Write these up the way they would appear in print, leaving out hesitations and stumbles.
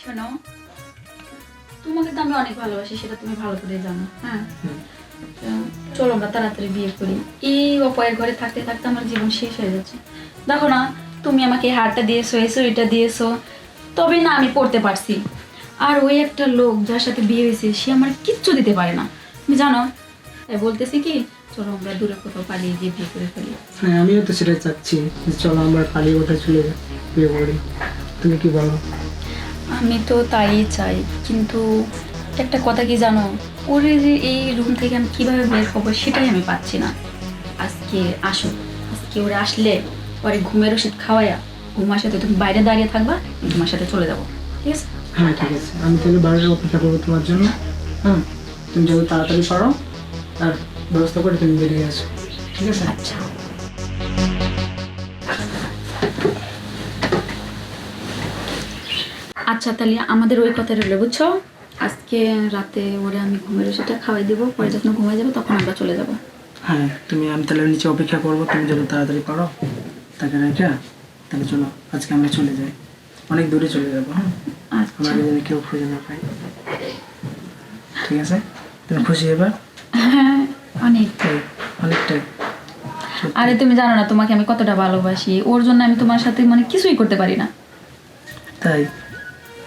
শোনো, তোমাকে তো আমি অনেক ভালোবাসি, সেটা তুমি ভালো করে জানো। হ্যাঁ, চলো আমরা তাড়াতাড়ি বিয়ে করি। এই অপয়ের ঘরে থাকতে থাকতে আমার জীবন শেষ হয়ে যাচ্ছে। দেখো না, তুমি আমাকে এই হারটা দিয়েছো, এই চুড়িটা দিয়েছো, তবে না আমি পড়তে পারছি। আর ওই একটা লোক যার সাথে বিয়ে হয়েছে, সে আমার কিচ্ছু দিতে পারে না, তুমি জানো। তাই বলতেছি কি, চলো আমরা দূরে কোথাও পালিয়ে গিয়ে বিয়ে করে ফেলি। হ্যাঁ, আমিও তো সেটাই চাচ্ছি যে চলো আমরা পালিয়ে কোথায় চলে যাই, বিয়ে করি। তুমি কি বলো? আমি তো তাই চাই, কিন্তু একটা কথা কি জানো, ওরে যে এই রুম থেকে আমি কীভাবে বের হবো সেটাই আমি পাচ্ছি না। আজকে আসো, আজকে ওরা আসলে পরে ঘুমের ওষুধ খাওয়াইয়া ঘুমার সাথে তুমি বাইরে দাঁড়িয়ে থাকবা, আমি তোমার সাথে চলে যাবো, ঠিক আছে? হ্যাঁ ঠিক আছে, আমি তাহলে বাইরে অপেক্ষা করবো তোমার জন্য। হ্যাঁ, তুমি যত তাড়াতাড়ি পারো আর ব্যবস্থা করে তুমি বেরিয়ে আসো, ঠিক আছে? আচ্ছা। আচ্ছা তাহলে আমাদের ওই কথা রইলো, বুঝছো? আজকে রাতে ওরে আমি ঘুমের ওষুধটা খাওয়াই দেবো, পরে যখন ঘুমাই যাবো তখন আমরা চলে যাবো। হ্যাঁ, আমি তাহলে নিচে অপেক্ষা করবো, তুমি যত তাড়াতাড়ি পারো তাকে রেখে তাহলে চলো আজকে আমরা চলে যাই, অনেক দূরে চলে যাবো। হ্যাঁ, আচ্ছা। আমরা যদি কেউ খুঁজে না পাই, ঠিক আছে? তুমি খুশি এবার? হ্যাঁ, অনেক। অনেকটাই। আরে তুমি জানো না তোমাকে আমি কতটা ভালোবাসি, ওর জন্য আমি তোমার সাথে মানে কিছুই করতে পারি না। তাই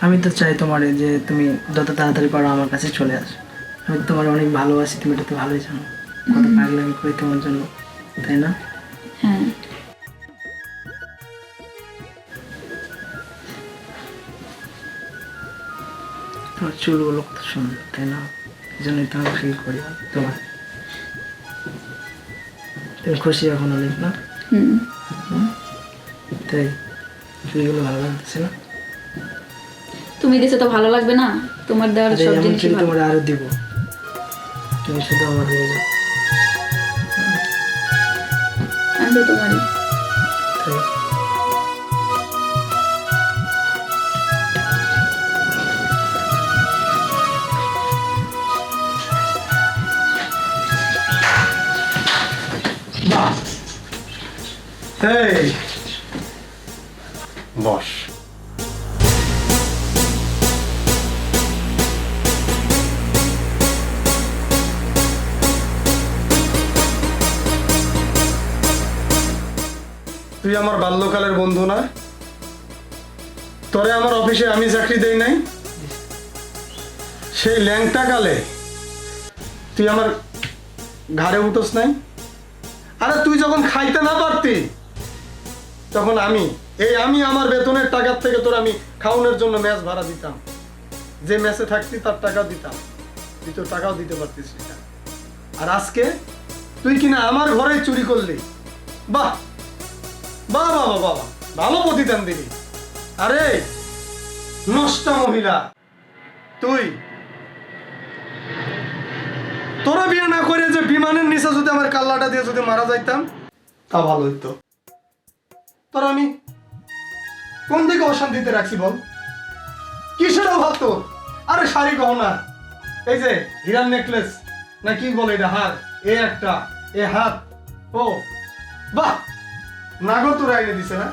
আমি তো চাই তোমার যে তুমি যত তাড়াতাড়ি পারো আমার কাছে চলে আসো। আমি তো তোমার অনেক ভালোবাসি, তুমি এটা তো ভালোই জানো, কত পাগলামি করি তোমার জন্য, তাই না? হ্যাঁ। তোমার চুলগুলো কত সুন্দর, তাই না? এই জন্যই তো আমি ফিল করি তোমার। তুমি খুশি এখন অনেক, না? তাই চুলগুলো ভালো লাগতেছে না? তুমি দিছে তো ভালো লাগবে না? তোমার দেওয়ার সব এমন জিনিস চুল তোমার আরো দিব, তুমি শুধু আমার হয়ে যাও। আমি তো তোমারই। তাই এই বস। তুই আমার বাল্যকালের বন্ধু না? তোরে আমার অফিসে আমি চাকরি দেই নাই? সেই ল্যাংটা কালে তুই আমার ঘাড়ে উঠোস নাই? আরে তুই যখন খাইতে না পারতি তখন আমি আমার বেতনের টাকার থেকে তোর আমি খাওয়ানোর জন্য মেস ভাড়া দিতাম, যে মেসে থাকতি তার টাকাও দিতাম, তুই তোর টাকাও দিতে পারতিস না। আর আজকে তুই কিনা আমার ঘরে চুরি করলি। বাহ বাহ বাহ বাহ বাহ, ভালো প্রতিদান দিবি। আরে নষ্ট মহিলা, তুই তোরা বিয়ে না করে যে বিমানের নিচে যদি আমার কাল্লাটা দিয়ে যদি মারা যাইতাম তা ভালো হইতো। তোর আমি কোন দিকে অশান্তিতে রাখছি বল? কিসের অভাব তোর? আরে শাড়ি গহনা, এই যে হীরার নেকলেস না কি বলে এটা, হার, এ একটা, এ হাত, ও বাহ, নাগর তোরে আইনে দিছে না?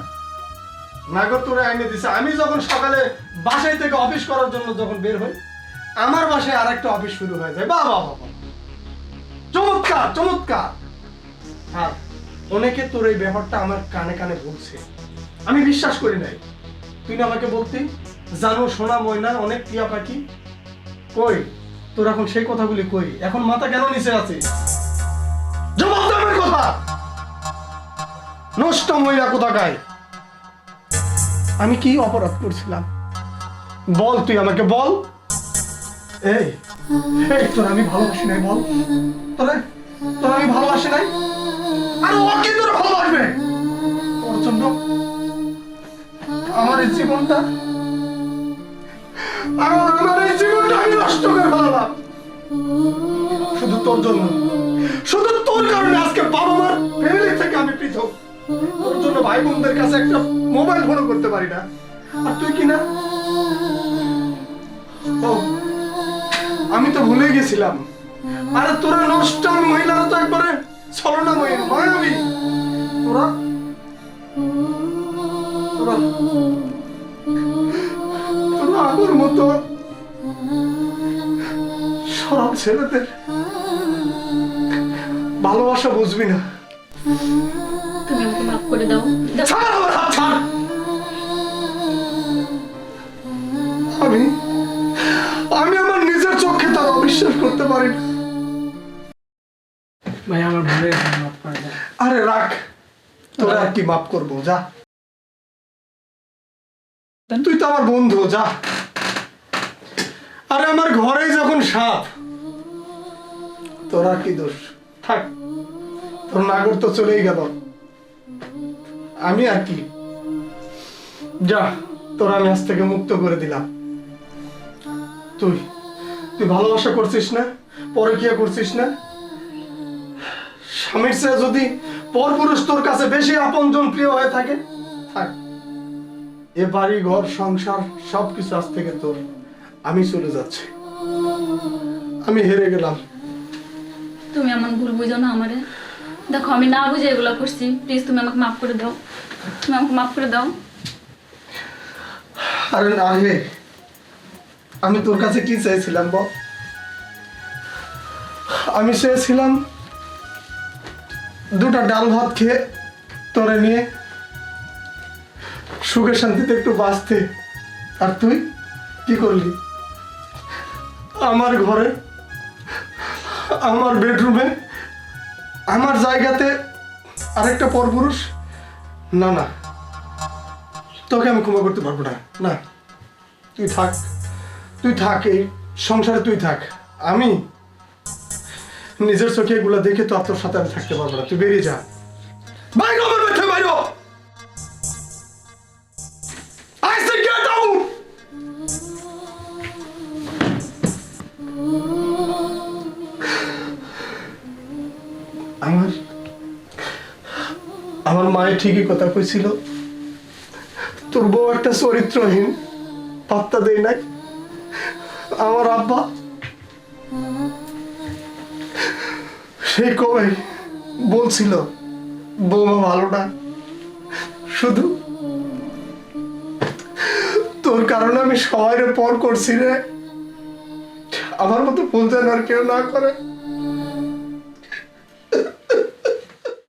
নাগর তোরে আইনে দিছে। আমি যখন সকালে বাসায় থেকে অফিস করার জন্য যখন বের হই, আমার বাসায় আর একটা অফিস শুরু হয়ে যায়। বাহ বাহ বাহ, চমৎকার চমৎকার। আর অনেকে তোর এই ব্যাপারটা আমার কানে কানে বলছে, আমি বিশ্বাস করি নাই। তুই না আমাকে বলতি জানো সোনা ময়না অনেক টিয়া পাখি, কই তোর এখন সেই কথাগুলি কই? এখন মাথা কেন নিচে আছে? জবাব দে আমার কথা। নষ্ট মহিলা কোথাকায়, আমি কি অপরাধ করছিলাম বল? তুই আমাকে বল। এই এই তোর আমি ভালোবাসি নাই বল? তোরে তোর আমি ভালোবাসি নাই? আর ও কি তোর ভালোবাসবে? তোর জন্য আমার এই জীবনটা আমার এই জীবনটা আমি নষ্ট করে ফেললাম শুধু তোর জন্য। শুধু তোর কারণে আজকে বাবা মার ফ্যামিলি থেকে আমি পৃথক। তোর জন্য ভাই বোনদের কাছে একটা মোবাইল ফোনও করতে পারি না। আর তুই কি না, ও আমি তো ভুলে গেছিলাম। আরে তোরা নষ্ট মহিলারা তো একবারে ছলনা মহিলা নয়। আমি তোরা তোরা তোরা আমার মতো সরল ছেলেদের ভালোবাসা বুঝবি না। তুমি আমাকে মাফ করে দাও। ছাড় আমার হাত, ছাড়। আমি আমি আমার নিজের চোখে তার অবিশ্বাস করতে পারি না। ভাই আমার ভুলে গেছে, মাফ করে দাও। আরে রাখ, তোরা আর কি মাফ করবো, যা। তুই তো আমার বন্ধু, যা। আরে আমার ঘরেই যখন সাপ, তোরা কি দোষ? থাক, তোর নাগর তো চলেই গেল, আমি আর কি। যা, তোরা আমি আজ থেকে মুক্ত করে দিলাম। তুই তুই ভালোবাসা করছিস না, পরকিয়া করছিস না? স্বামীর চেয়ে যদি পরপুরুষ তোর কাছে বেশি আপনজন প্রিয় হয়ে থাকে, থাক। এ বাড়ি ঘর সংসার সবকিছু আজ থেকে তোর। আমি চলে যাচ্ছি, আমি হেরে গেলাম। তুমি এমন ভুল বুঝো না আমারে। দেখো আমি না বুঝে এগুলো করছি, প্লিজ তুমি আমাকে মাফ করে দাও। তুমি আমাকে মাফ করে দাও। আরে না রে, আমি তোর কাছে কি চাইছিলাম বল? আমি চেয়েছিলাম দুটা ডাল ভাত খেয়ে তোরে নিয়ে সুখে শান্তিতে একটু বাঁচতে। আর তুই কি করলি? আমার ঘরে, আমার বেডরুমে, আমার জায়গাতে আরেকটা পরপুরুষ। না না, তোকে আমি ক্ষমা করতে পারবো না। না, তুই থাক, তুই থাক, এই সংসারে তুই থাক। আমি নিজের চোখে এগুলো দেখে তো আর তোর সাথে আমি থাকতে পারবো না। তুই বেরিয়ে যা, বাইরে আমার বেঁচে বাইরে। I said get out! আমার মায়ের ঠিকই কথা কইছিল, তোর বউ একটা চরিত্রহীন, পাত্তা দেই নাই। আমার আব্বা সেই কবে বলছিল বৌমা ভালো না, শুধু তোর কারণে আমি সবাই পর করছি রে। আমার মতো ভুল যেন আর কেউ না করে।